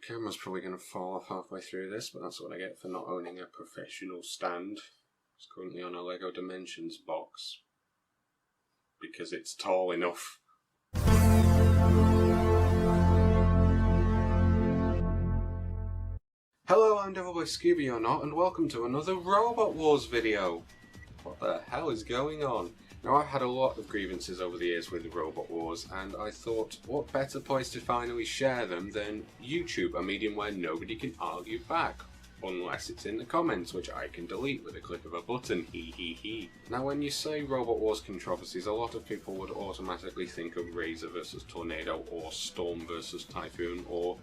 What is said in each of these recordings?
camera's probably going to fall off halfway through this, but that's what I get for not owning a professional stand. It's currently on a LEGO Dimensions box, because it's tall enough. Hello, I'm DevilboyScooby or not, and welcome to another Robot Wars video. What the hell is going on? Now, I've had a lot of grievances over the years with the Robot Wars, and I thought, what better place to finally share them than YouTube, a medium where nobody can argue back. Unless it's in the comments, which I can delete with a click of a button, hee hee hee. Now, when you say Robot Wars controversies, a lot of people would automatically think of Razor vs Tornado, or Storm vs Typhoon, or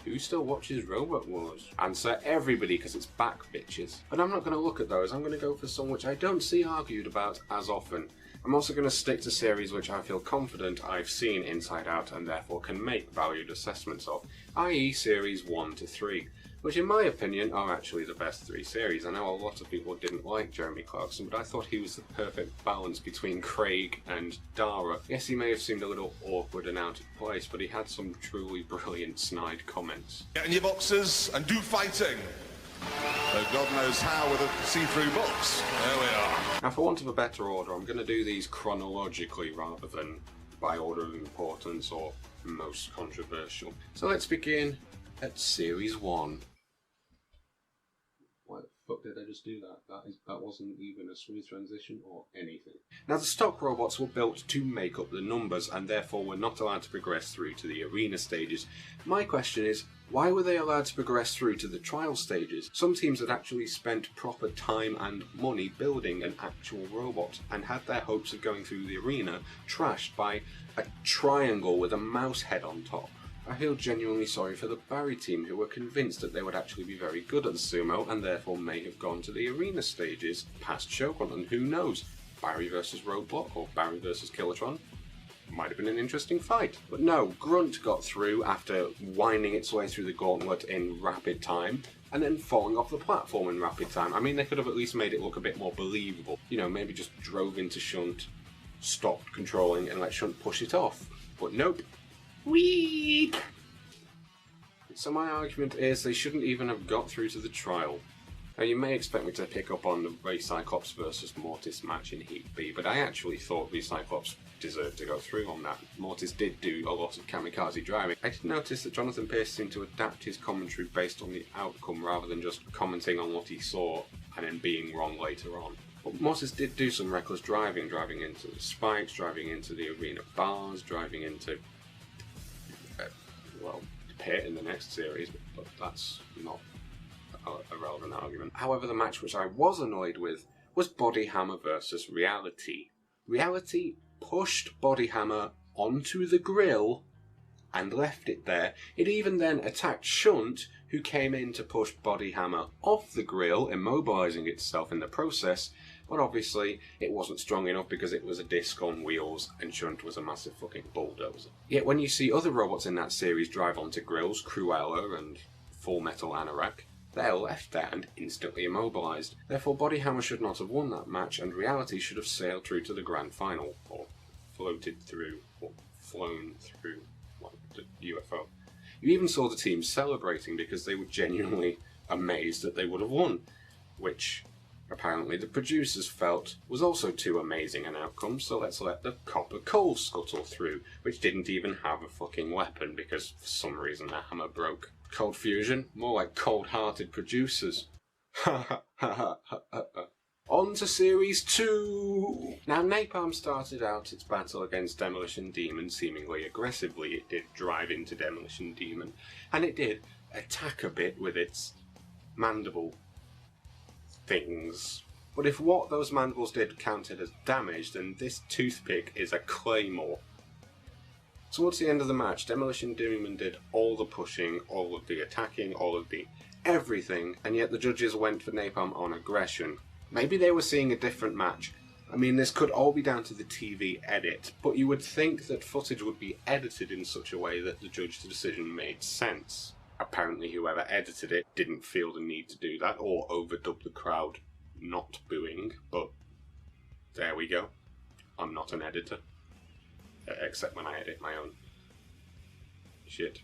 who still watches Robot Wars? Answer everybody, because it's back, bitches. But I'm not going to look at those. I'm going to go for some which I don't see argued about as often. I'm also going to stick to series which I feel confident I've seen inside out and therefore can make valued assessments of, i.e. series 1 to 3, which in my opinion are actually the best 3 series. I know a lot of people didn't like Jeremy Clarkson, but I thought he was the perfect balance between Craig and Dara. Yes, he may have seemed a little awkward and out of place, but he had some truly brilliant snide comments. Get in your boxes and do fighting. Though God knows how with a see-through box. There we are. Now, for want of a better order, I'm going to do these chronologically rather than by order of importance or most controversial. So let's begin at Series 1. Why the fuck did I just do that? That wasn't even a smooth transition or anything. Now, the stock robots were built to make up the numbers and therefore were not allowed to progress through to the arena stages. My question is, why were they allowed to progress through to the trial stages? Some teams had actually spent proper time and money building an actual robot and had their hopes of going through the arena trashed by a triangle with a mouse head on top. I feel genuinely sorry for the Barry team, who were convinced that they would actually be very good at the sumo and therefore may have gone to the arena stages past Shogun, and who knows, Barry versus Roadblock or Barry versus Kilotron might have been an interesting fight. But no, Grunt got through after winding its way through the gauntlet in rapid time and then falling off the platform in rapid time. I mean, they could have at least made it look a bit more believable. You know, maybe just drove into Shunt, stopped controlling and let Shunt push it off. But nope. Whee! So my argument is they shouldn't even have got through to the trial. Now, you may expect me to pick up on the Ray Cyclops versus Mortis match in Heat B, but I actually thought Ray Cyclops deserved to go through on that. Mortis did do a lot of kamikaze driving. I did notice that Jonathan Pierce seemed to adapt his commentary based on the outcome rather than just commenting on what he saw and then being wrong later on. But Mortis did do some reckless driving into the spikes, driving into the arena bars, driving into well, pit in the next series, but that's not a relevant argument. However, the match which I was annoyed with was Body Hammer versus Reality. Reality pushed Body Hammer onto the grill and left it there. It even then attacked Shunt, who came in to push Body Hammer off the grill, immobilizing itself in the process, but obviously it wasn't strong enough because it was a disc on wheels and Shunt was a massive fucking bulldozer. Yet when you see other robots in that series drive onto grills, Cruella and Full Metal Anorak, they're left there and instantly immobilized. Therefore, Body Hammer should not have won that match, and Reality should have sailed through to the grand final, or floated through, or flown through, like the UFO. You even saw the team celebrating because they were genuinely amazed that they would have won, which apparently the producers felt was also too amazing an outcome, so let's let the Copper Coal scuttle through, which didn't even have a fucking weapon because for some reason their hammer broke. Cold Fusion, more like cold-hearted producers. On to Series 2! Now, Napalm started out its battle against Demolition Demon seemingly aggressively. It did drive into Demolition Demon, and it did attack a bit with its mandible things. But if what those mandibles did counted as damage, then this toothpick is a claymore. Towards the end of the match, Demolition Demon did all the pushing, all of the attacking, all of the everything, and yet the judges went for Napalm on aggression. Maybe they were seeing a different match. I mean, this could all be down to the TV edit, but you would think that footage would be edited in such a way that the judge's decision made sense. Apparently whoever edited it didn't feel the need to do that, or overdub the crowd not booing, but there we go. I'm not an editor. Except when I edit my own shit.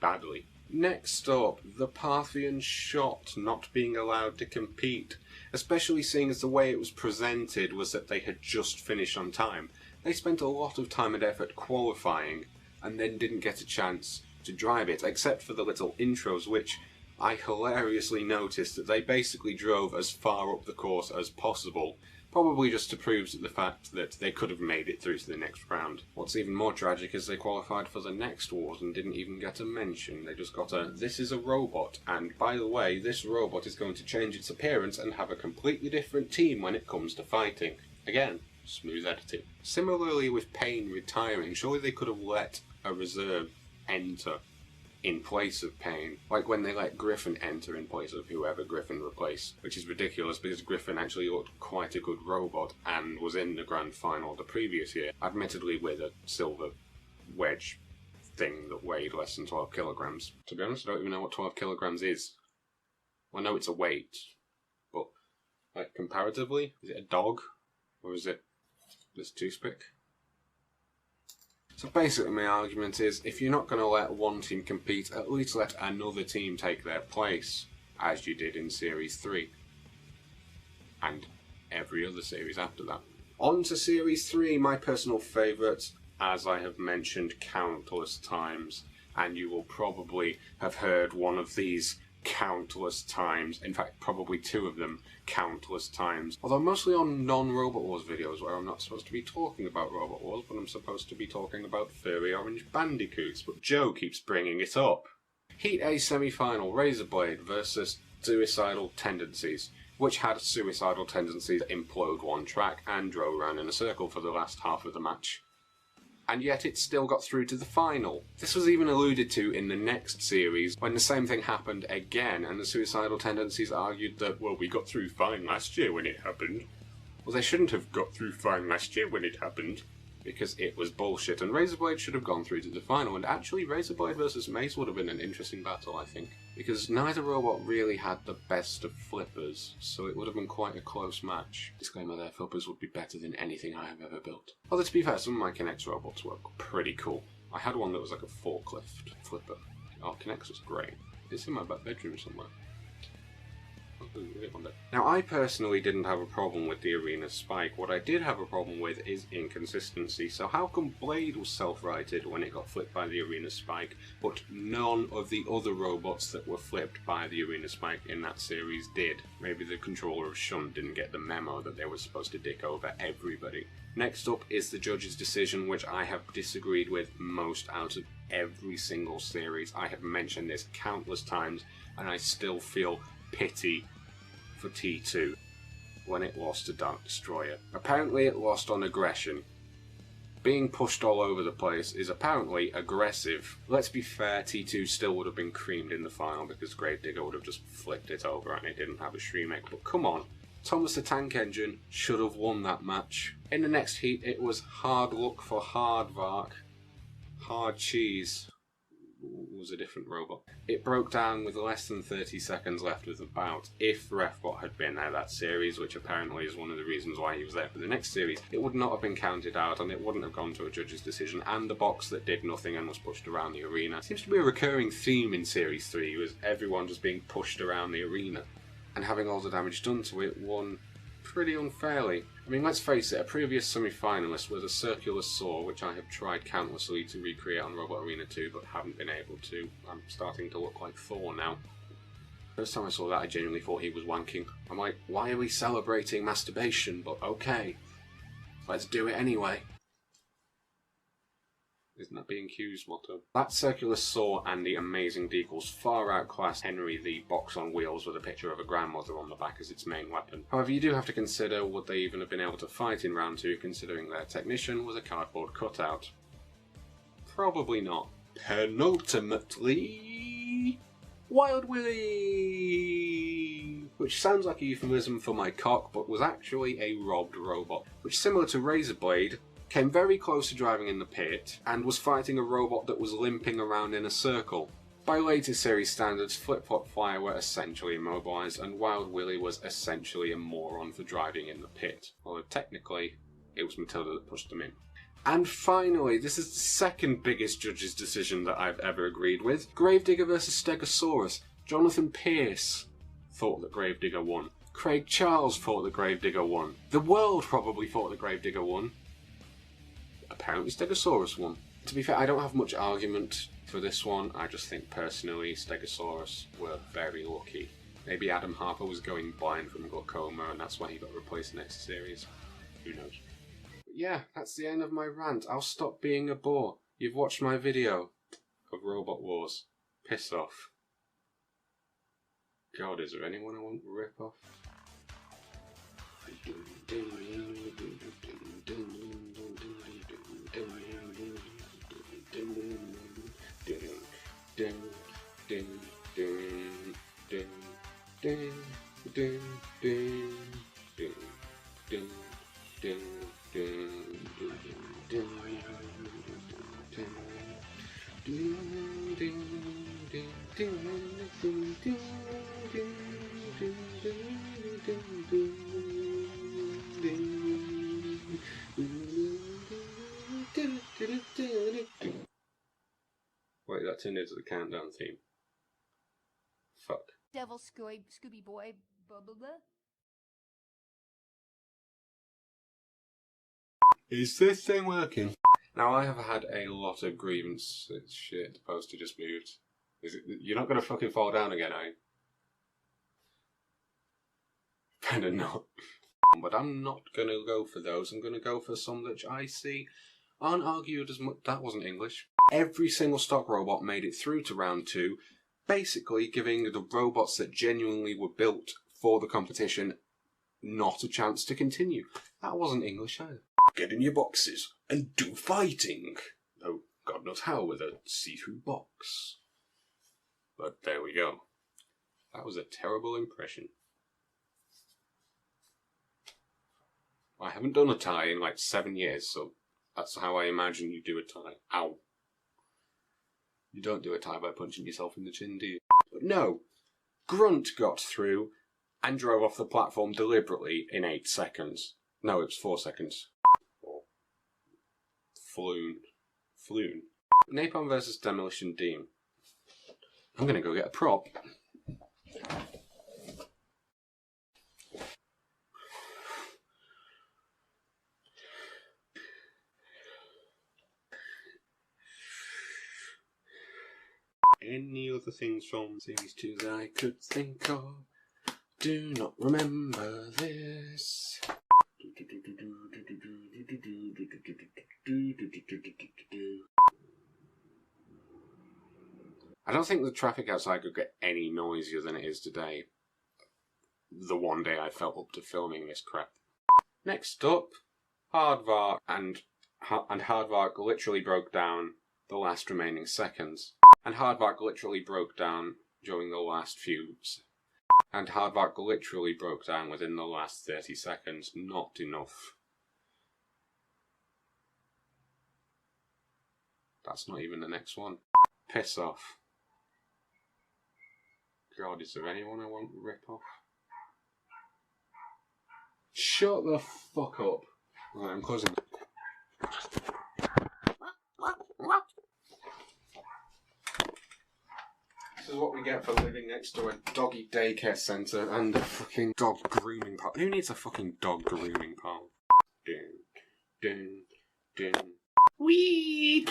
badly. Next up, the Parthian shot not being allowed to compete, especially seeing as the way it was presented was that they had just finished on time. They spent a lot of time and effort qualifying and then didn't get a chance to drive it, except for the little intros, which I hilariously noticed that they basically drove as far up the course as possible, probably just to prove the fact that they could have made it through to the next round. What's even more tragic is they qualified for the next wars and didn't even get a mention. They just got a, this is a robot, and by the way, this robot is going to change its appearance and have a completely different team when it comes to fighting. Again, smooth editing. Similarly with Pain retiring, surely they could have let a reserve enter in place of Pain, like when they let Griffin enter in place of whoever Griffin replaced, which is ridiculous because Griffin actually looked quite a good robot and was in the grand final the previous year, admittedly with a silver wedge thing that weighed less than 12 kilograms. To be honest, I don't even know what 12 kilograms is. Well, I know it's a weight, but like comparatively, is it a dog or is it this toothpick? So basically my argument is, if you're not going to let one team compete, at least let another team take their place, as you did in Series 3. And every other series after that. On to Series 3, my personal favourite, as I have mentioned countless times, and you will probably have heard one of these countless times, in fact probably two of them countless times, although mostly on non-Robot Wars videos where I'm not supposed to be talking about Robot Wars, but I'm supposed to be talking about furry orange bandicoots, but Joe keeps bringing it up. Heat A semi-final, Razorblade versus Suicidal Tendencies, which had suicidal tendencies to implode one track and drove around in a circle for the last half of the match. And yet it still got through to the final. This was even alluded to in the next series, when the same thing happened again, and the Suicidal Tendencies argued that, well, we got through fine last year when it happened. Well, they shouldn't have got through fine last year when it happened, because it was bullshit, and Razorblade should have gone through to the final, and actually Razorblade versus Mace would have been an interesting battle, I think, because neither robot really had the best of flippers, so it would have been quite a close match. Disclaimer, their flippers would be better than anything I have ever built. Although to be fair, some of my Kinect robots were pretty cool. I had one that was like a forklift flipper. Oh, Kinect was great. It's in my back bedroom somewhere. Now, I personally didn't have a problem with the arena spike. What I did have a problem with is inconsistency. So how come Blade was self-righted when it got flipped by the arena spike, but none of the other robots that were flipped by the arena spike in that series did? Maybe the controller of Shun didn't get the memo that they were supposed to dick over everybody. Next up is the judge's decision, which I have disagreed with most out of every single series. I have mentioned this countless times, and I still feel pity for T2 when it lost to Dark Destroyer. Apparently it lost on aggression. Being pushed all over the place is apparently aggressive. Let's be fair, T2 still would have been creamed in the final because Gravedigger would have just flipped it over and it didn't have a Shremek, but come on. Thomas the Tank Engine should have won that match. In the next heat it was hard luck for Hardvark. Hard Cheese was a different robot. It broke down with less than 30 seconds left of the bout. If Refbot had been there that series, which apparently is one of the reasons why he was there for the next series, it would not have been counted out and it wouldn't have gone to a judge's decision, and the box that did nothing and was pushed around the arena. Seems to be a recurring theme in Series 3, was everyone just being pushed around the arena and having all the damage done to it won pretty unfairly. I mean, let's face it, a previous semi-finalist was a circular saw, which I have tried countlessly to recreate on Robot Arena 2, but haven't been able to. I'm starting to look like Thor now. First time I saw that, I genuinely thought he was wanking. I'm like, why are we celebrating masturbation? But okay, let's do it anyway. Isn't that B&Q's motto? That circular saw and the amazing decals far outclass Henry the box on wheels with a picture of a grandmother on the back as its main weapon. However, you do have to consider, would they even have been able to fight in round 2 considering their technician was a cardboard cutout? Probably not. Penultimately, Wild Willy! Which sounds like a euphemism for my cock, but was actually a robbed robot, which, similar to Razorblade, came very close to driving in the pit, and was fighting a robot that was limping around in a circle. By later series standards, Flip Flop Flyer were essentially immobilised, and Wild Willy was essentially a moron for driving in the pit, although technically it was Matilda that pushed them in. And finally, this is the second biggest judge's decision that I've ever agreed with. Gravedigger versus Stegosaurus. Jonathan Pierce thought that Gravedigger won. Craig Charles thought that Gravedigger won. The world probably thought that Gravedigger won. Apparently Stegosaurus won. To be fair, I don't have much argument for this one. I just think personally Stegosaurus were very lucky. Maybe Adam Harper was going blind from glaucoma and that's why he got replaced next series. Who knows? But yeah, that's the end of my rant. I'll stop being a bore. You've watched my video of Robot Wars. Piss off. God, is there anyone I want to rip off? Wait, that turned into the countdown theme. Fuck. DevilboyScooby boy, blah blah blah. Is this thing working? Now, I have had a lot of grievances. Shit, the poster just moved. Is it, you're not gonna fucking fall down again, are you? Better not. But I'm not gonna go for those. I'm gonna go for some that I see aren't argued as much. That wasn't English. Every single stock robot made it through to round 2, basically giving the robots that genuinely were built for the competition not a chance to continue. That wasn't English either. Get in your boxes and do fighting. Though God knows how with a see-through box. But there we go. That was a terrible impression. I haven't done a tie in like 7 years, so that's how I imagine you do a tie. Ow. You don't do a tie by punching yourself in the chin, do you? But no. Grunt got through and drove off the platform deliberately in 8 seconds. No, it was 4 seconds. Or Floon. Napalm versus Demolition Dean. I'm gonna go get a prop. Any other things from Series 2 that I could think of? Do not remember this. I don't think the traffic outside could get any noisier than it is today. The one day I felt up to filming this crap. Next up, Hardvark, and Hardvark literally broke down the last remaining seconds. And Hardvark literally broke down during the last few. And Hardvark literally broke down within the last 30 seconds. Not enough. That's not even the next one. Piss off. God, is there anyone I want to rip off? Shut the fuck up. Right, I'm closing. This is what we get for living next to a doggy daycare centre and a fucking dog grooming parlour. Who needs a fucking dog grooming parlour? Dun. Weed!